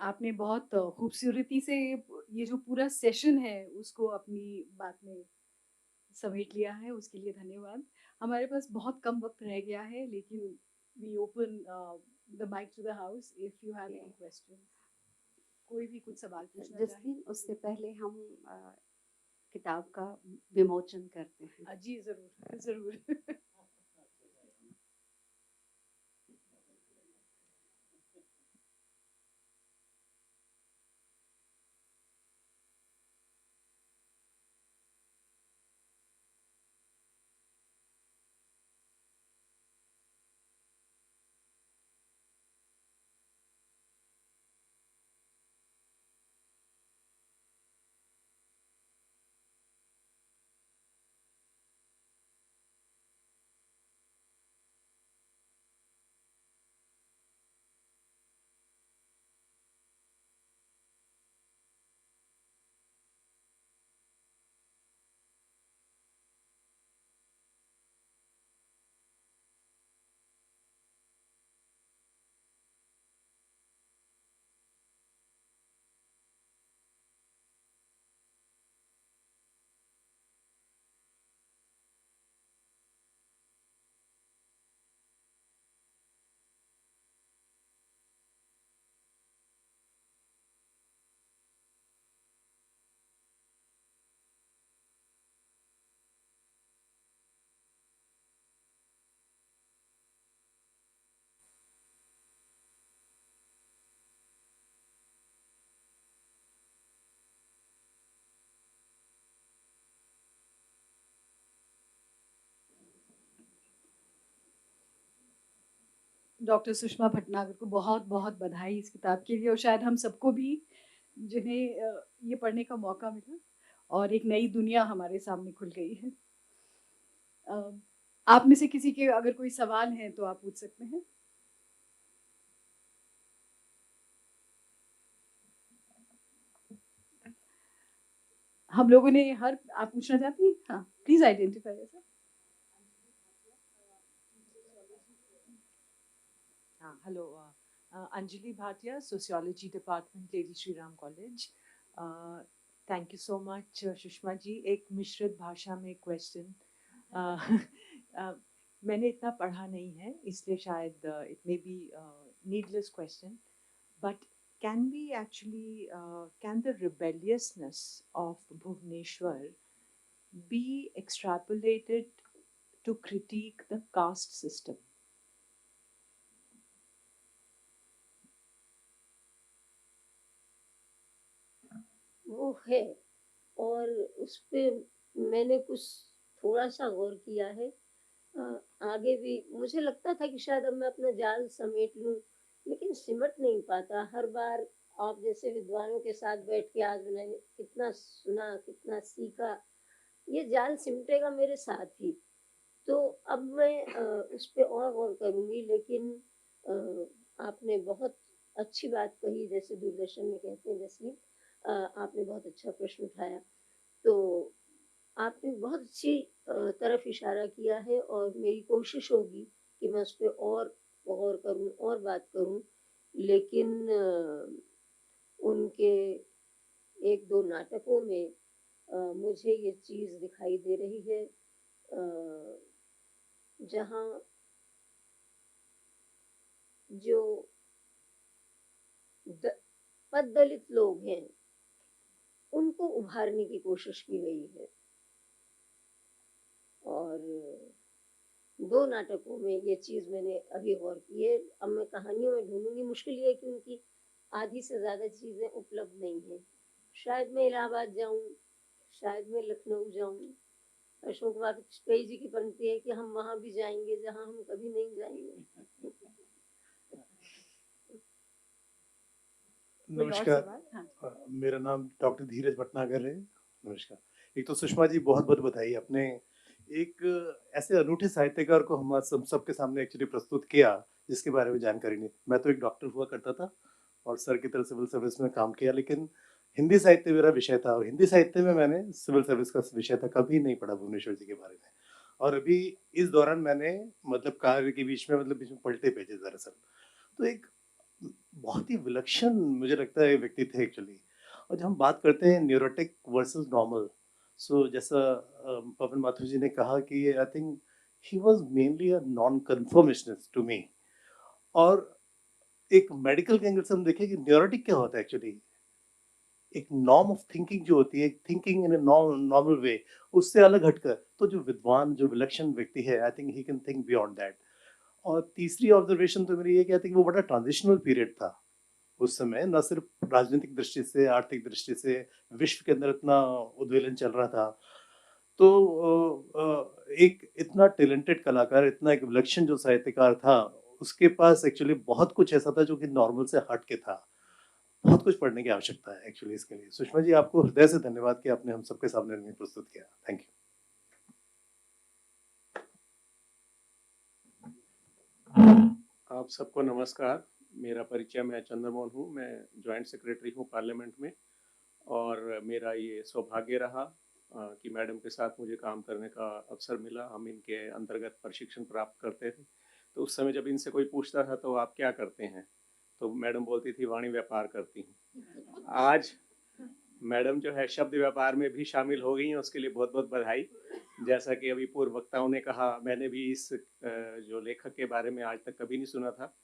आपने बहुत खूबसूरती से ये जो पूरा सेशन है उसको अपनी बात में समेट लिया है, उसके लिए धन्यवाद। हमारे पास बहुत कम वक़्त रह गया है, लेकिन we open the mic to the house if you have any questions. कोई भी कुछ सवाल पूछना चाहे? जस्टिन, उससे पहले हम किताब का विमोचन करते हैं। जी ज़रूर, ज़रूर। डॉक्टर सुषमा भटनागर को बहुत-बहुत बधाई इस किताब के लिए और शायद हम सबको भी जिन्हें ये पढ़ने का मौका मिला और एक नई दुनिया हमारे सामने खुल गई है। अ, आप में से किसी के अगर कोई सवाल हैं तो आप पूछ सकते हैं। हम लोगों ने हर आप पूछना चाहती हैं? हाँ, please identify yourself. Hello, Anjali Bhatia, Sociology Department, Lady Shri Ram College. Thank you so much, Sushma ji. एक मिश्रित भाषा में क्वेश्चन. मैंने इतना पढ़ा नहीं है, इसलिए शायद it may be needless question. But can we actually, can the rebelliousness of Bhubaneswar be extrapolated to critique the caste system? वो है, और उस पे मैंने कुछ थोड़ा सा गौर किया है। आगे भी मुझे लगता था कि शायद अब मैं अपना जाल समेट लूं, लेकिन सिमट नहीं पाता। हर बार आप जैसे विद्वानों के साथ बैठ के आज मैंने कितना सुना, कितना सीखा, ये जाल सिमटेगा मेरे साथ ही। तो अब मैं उस पे और गौर करूंगी। लेकिन आपने बहुत अच्छी बात कही, जैसे दूरदर्शन में कहते हैं। जैसे आपने बहुत अच्छा प्रश्न उठाया, तो आपने बहुत अच्छी तरफ इशारा किया है, और मेरी कोशिश होगी कि मैं उस पर और गौर करूं और बात करूं। लेकिन उनके एक दो नाटकों में मुझे ये चीज़ दिखाई दे रही है, जहाँ जो पद दलित लोग हैं उनको उभारने की कोशिश की गई है। और दो नाटकों में ये चीज़ मैंने अभी गौर की है। अब मैं कहानियों में ढूंढूंगी। मुश्किल ये है कि उनकी आधी से ज़्यादा चीज़ें उपलब्ध नहीं है। शायद मैं इलाहाबाद जाऊं, शायद मैं लखनऊ जाऊं। अशोक वाजपेयी जी की पंक्ति है कि हम वहां भी जाएंगे जहां हम कभी नहीं जाएंगे। कोई और नमस्कार। सवाल? हाँ। मेरा नाम डॉक्टर धीरज भटनागर है। नमस्कार। एक तो सुषमा जी बहुत बहुत बधाई, आपने एक ऐसे अनूठे साहित्यकार को हम सब सबके सामने एक्चुअली प्रस्तुत किया जिसके बारे में जानकारी नहीं। मैं तो एक डॉक्टर हुआ करता था और सर की तरह सिविल सर्विस में काम किया, लेकिन हिंदी साहित्य मेरा विषय था और हिंदी साहित्य में मैंने सिविल सर्विस का विषय था, कभी नहीं पढ़ा भुवनेश्वर जी के बारे में। और अभी इस दौरान मैंने मतलब कार्य के बीच में बीच में पलटे भेजे दरअसल। तो एक बहुत ही विलक्षण मुझे लगता है व्यक्ति थे एक्चुअली। और जब हम बात करते हैं न्यूरोटिक वर्सेस नॉर्मल, सो जैसा पवन माथुर जी ने कहा कि I think he was mainly a non confirmationist to me. और एक मेडिकल के एंगल से हम देखें कि न्यूरोटिक क्या होता है एक्चुअली, एक नॉर्म ऑफ थिंकिंग जो होती है, thinking in a normal way, उससे अलग हटकर तो जो विद्वान जो विलक्षण व्यक्ति है आई think he can think beyond that. और तीसरी ऑब्जर्वेशन तो मेरी ये कि आई थिंक वो बड़ा ट्रांजिशनल पीरियड था उस समय, न सिर्फ राजनीतिक दृष्टि से, आर्थिक दृष्टि से, विश्व के अंदर इतना उद्वेलन चल रहा था। तो एक इतना टैलेंटेड कलाकार, इतना एक विलक्षण जो साहित्यकार था, उसके पास एक्चुअली बहुत कुछ ऐसा था जो कि नॉर्मल से हट के था। बहुत कुछ पढ़ने की आवश्यकता है एक्चुअली इसके लिए। सुषमा जी, आपको हृदय से धन्यवाद कि आपने हम सबके सामने इन्हें प्रस्तुत किया। Thank you. आप सबको नमस्कार। मेरा परिचय, मैं चंद्रमोहन हूँ। मैं जॉइंट सेक्रेटरी हूँ पार्लियामेंट में, और मेरा ये सौभाग्य रहा कि मैडम के साथ मुझे काम करने का अवसर मिला। हम इनके अंतर्गत प्रशिक्षण प्राप्त करते थे। तो उस समय जब इनसे कोई पूछता था तो आप क्या करते हैं, तो मैडम बोलती थी वाणी व्यापार करती हूँ। आज मैडम जो है शब्द व्यापार में भी शामिल हो गई हैं, उसके लिए बहुत बहुत बधाई। जैसा कि अभी पूर्व वक्ताओं ने कहा, मैंने भी इस जो लेखक के बारे में आज तक कभी नहीं सुना था।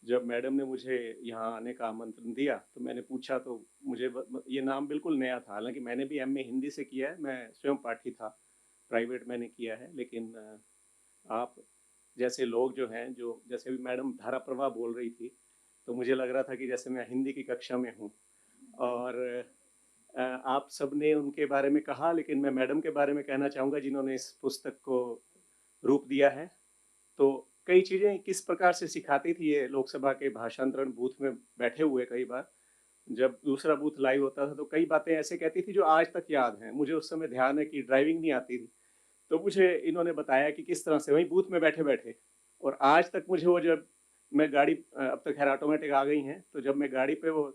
जब मैडम ने मुझे यहाँ आने का आमंत्रण दिया तो मैंने पूछा, तो मुझे ये नाम बिल्कुल नया था। हालांकि मैंने भी एमए हिंदी से किया है, मैं स्वयं पाठी था, प्राइवेट मैंने किया है। लेकिन आप जैसे लोग जो हैं, जो जैसे भी मैडम धारा प्रवाह बोल रही थी, तो मुझे लग रहा था कि जैसे मैं हिंदी की कक्षा में हूँ। और आप सबने उनके बारे में कहा, लेकिन मैं मैडम के बारे में कहना चाहूँगा जिन्होंने इस पुस्तक को रूप दिया है। तो कई चीज़ें किस प्रकार से सिखाती थी ये लोकसभा के भाषांतरण बूथ में बैठे हुए, कई बार जब दूसरा बूथ लाइव होता था तो कई बातें ऐसे कहती थी जो आज तक याद हैं। मुझे उस समय ध्यान है कि ड्राइविंग नहीं आती थी, तो मुझे इन्होंने बताया कि किस तरह से वहीं बूथ में बैठे बैठे, और आज तक मुझे वो, जब मैं गाड़ी, अब तो खैर ऑटोमेटिक आ गई हैं, तो जब मैं गाड़ी पे वो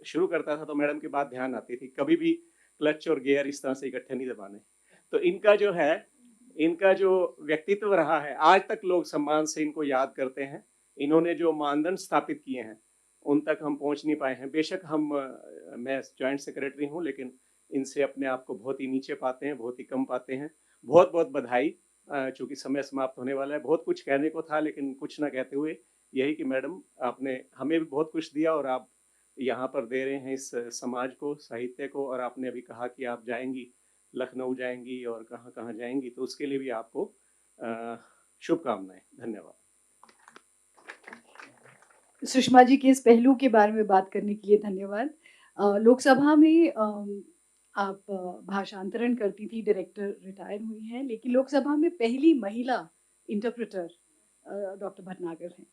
शुरू करता था तो मैडम की बात ध्यान आती थी, कभी भी क्लच और गियर इस तरह से इकट्ठे नहीं दबाने। तो इनका जो है, इनका जो व्यक्तित्व रहा है, आज तक लोग सम्मान से इनको याद करते हैं। इन्होंने जो मानदंड स्थापित किए हैं उन तक हम पहुंच नहीं पाए हैं। बेशक मैं जॉइंट सेक्रेटरी हूं, लेकिन इनसे अपने आप को बहुत ही नीचे पाते हैं, बहुत ही कम पाते हैं। बहुत बहुत बधाई। चूंकि समय समाप्त होने वाला है, बहुत कुछ कहने को था, लेकिन कुछ ना कहते हुए यही कि मैडम, आपने हमें भी बहुत कुछ दिया और आप यहाँ पर दे रहे हैं इस समाज को, साहित्य को। और आपने अभी कहा कि आप जाएंगी, लखनऊ जाएंगी और कहाँ कहाँ जाएंगी, तो उसके लिए भी आपको शुभकामनाएं। धन्यवाद। सुषमा जी के इस पहलू के बारे में बात करने के लिए धन्यवाद। लोकसभा में आप भाषांतरण करती थी, डायरेक्टर रिटायर हुई हैं, लेकिन लोकसभा में पहली महिला इंटरप्रेटर डॉक्टर भटनागर हैं।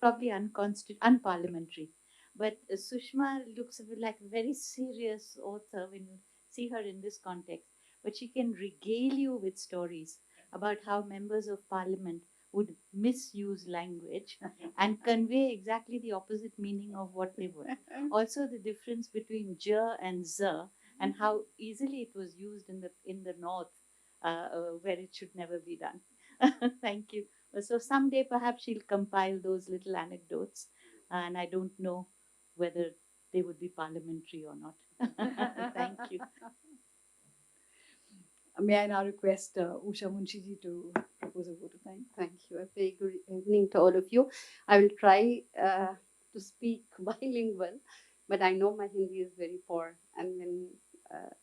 Probably unparliamentary. But Sushma looks like a very serious author when you see her in this context. But she can regale you with stories about how members of parliament would misuse language and convey exactly the opposite meaning of what they were. Also, the difference between j and z, and how easily it was used in the north, where it should never be done. Thank you. So someday perhaps she'll compile those little anecdotes, and I don't know whether they would be parliamentary or not. Thank you. May I now request Usha Munshi ji to propose a vote of thanks? Thank you. A very good evening to all of you. I will try to speak bilingual, but I know my Hindi is very poor, and when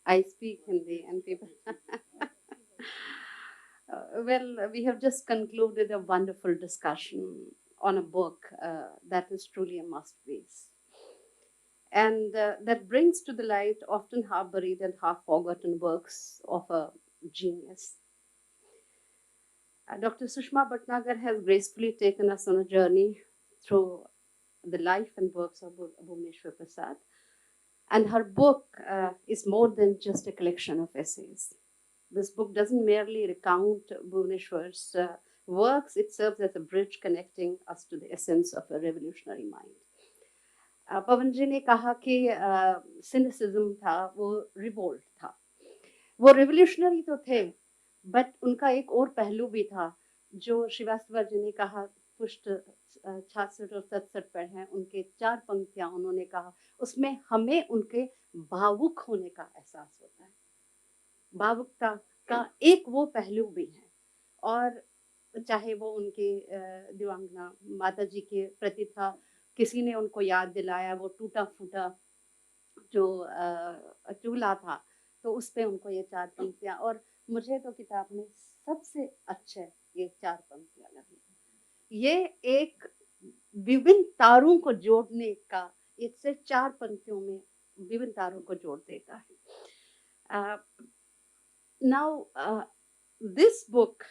I speak Hindi and people. Well, we have just concluded a wonderful discussion on a book that is truly a must-read. And that brings to the light often half-buried and half-forgotten works of a genius. Dr. Sushma Bhatnagar has gracefully taken us on a journey through the life and works of Bhuvneshwar Prasad. And her book is more than just a collection of essays. This book doesn't merely recount Bhuvneshwar's works, it serves as a bridge connecting us to the essence of a revolutionary mind. पवन जी ने कहा कि cynicism था, वो revolt था। वो revolutionary तो थे, but उनका एक और पहलू भी था जो श्रीवास्तव जी ने कहा पुष्ट 66 और 67 पर हैं, उनके 4 पंक्तियां उन्होंने कहा, उसमें हमें उनके भावुक होने का एहसास होता है। भावुकता का एक वो पहलू भी है, और चाहे वो उनके दिवंगना माता जी के प्रति था, किसी ने उनको याद दिलाया वो टूटा फूटा जो चूल्हा था, तो उस पे उनको ये 4 पंक्तियां, और मुझे तो किताब में सबसे अच्छे ये 4 पंक्तियां लगी। ये एक विभिन्न तारों को जोड़ने का, ये सिर्फ 4 पंक्तियों में विभिन्न तारों को जोड़ देता है। Now, this book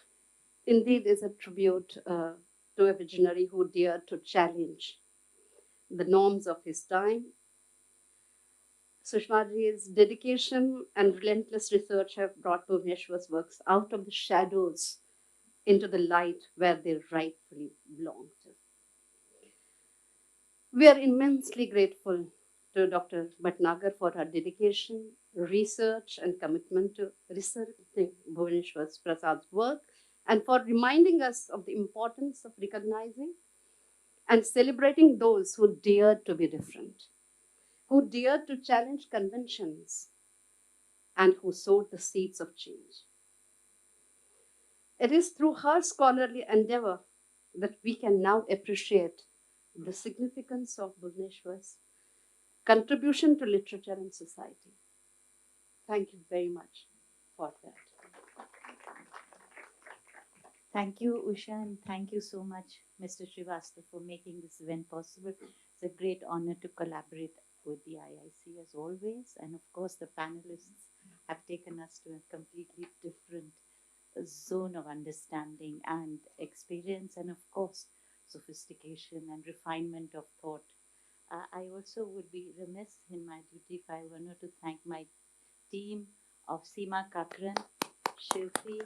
indeed is a tribute to a visionary who dared to challenge the norms of his time. Sushma ji's dedication and relentless research have brought Bhuvneshwar's works out of the shadows into the light where they rightfully belong to. We are immensely grateful to Dr. Bhatnagar for her dedication, research, and commitment to researching Bhuvaneshwar Prasad's work, and for reminding us of the importance of recognizing and celebrating those who dared to be different, who dared to challenge conventions, and who sowed the seeds of change. It is through her scholarly endeavor that we can now appreciate the significance of Bhuvaneshwar's contribution to literature and society. Thank you very much for that. Thank you, Usha, and thank you so much, Mr. Srivastava, for making this event possible. It's a great honor to collaborate with the IIC as always, and of course, the panelists have taken us to a completely different zone of understanding and experience, and of course, sophistication and refinement of thought. I also would be remiss in my duty if I were not to thank my team of Seema Kakran, Shilpi,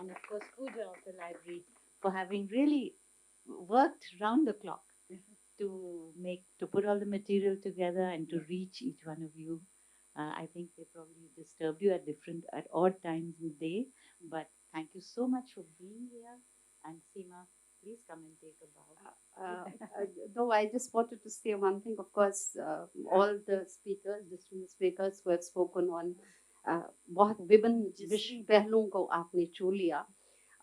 and of course Pooja of the library for having really worked round the clock to put all the material together and to reach each one of you. I think they probably disturbed you at odd times in the day, but thank you so much for being here. And Seema, please come and take a bow. Though I just wanted to say one thing, of course, all the speakers, distinguished speakers who have spoken on बहुत विभिन्न विश्व पहलुओं को आपने छू लिया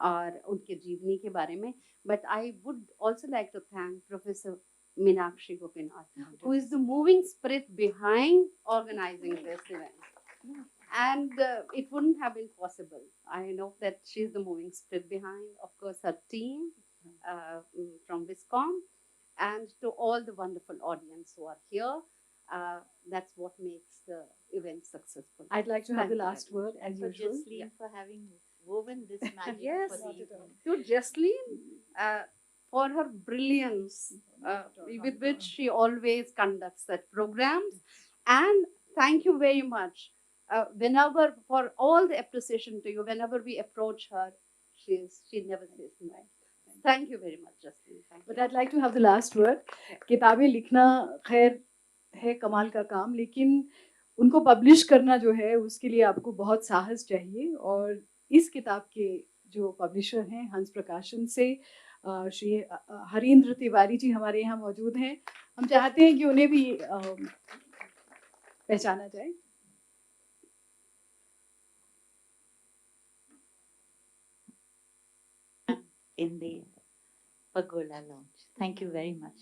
और उनके जीवनी के बारे में, but I would also like to thank Professor Meenakshi Gopinath, who is the moving spirit behind organizing this event. And it wouldn't have been possible. I know that she's the moving spirit behind, of course, her team from Viscom, and to all the wonderful audience who are here. That's what makes the event successful. I'd like to have the Thank you. last word as For usual. Jasleen for having woven this magic Yes. for the Not at evening. all. To Jasleen for her brilliance with which she always conducts such programs. And thank you very much. Whenever, for all the appreciation to you, whenever we approach her, she never says no. Thank you very much, Jasleen. Thank But you. I'd like to have the last word. किताबें लिखना खैर है कमाल का काम, लेकिन उनको publish करना जो है उसके लिए आपको बहुत साहस चाहिए, और इस किताब के जो पब्लिशर हैं हंस प्रकाशन से श्री हरींद्र तिवारी जी हमारे यहाँ मौजूद हैं। हम चाहते हैं कि उन्हें भी पहचाना जाए। In the Pagola Lounge. Thank you very much.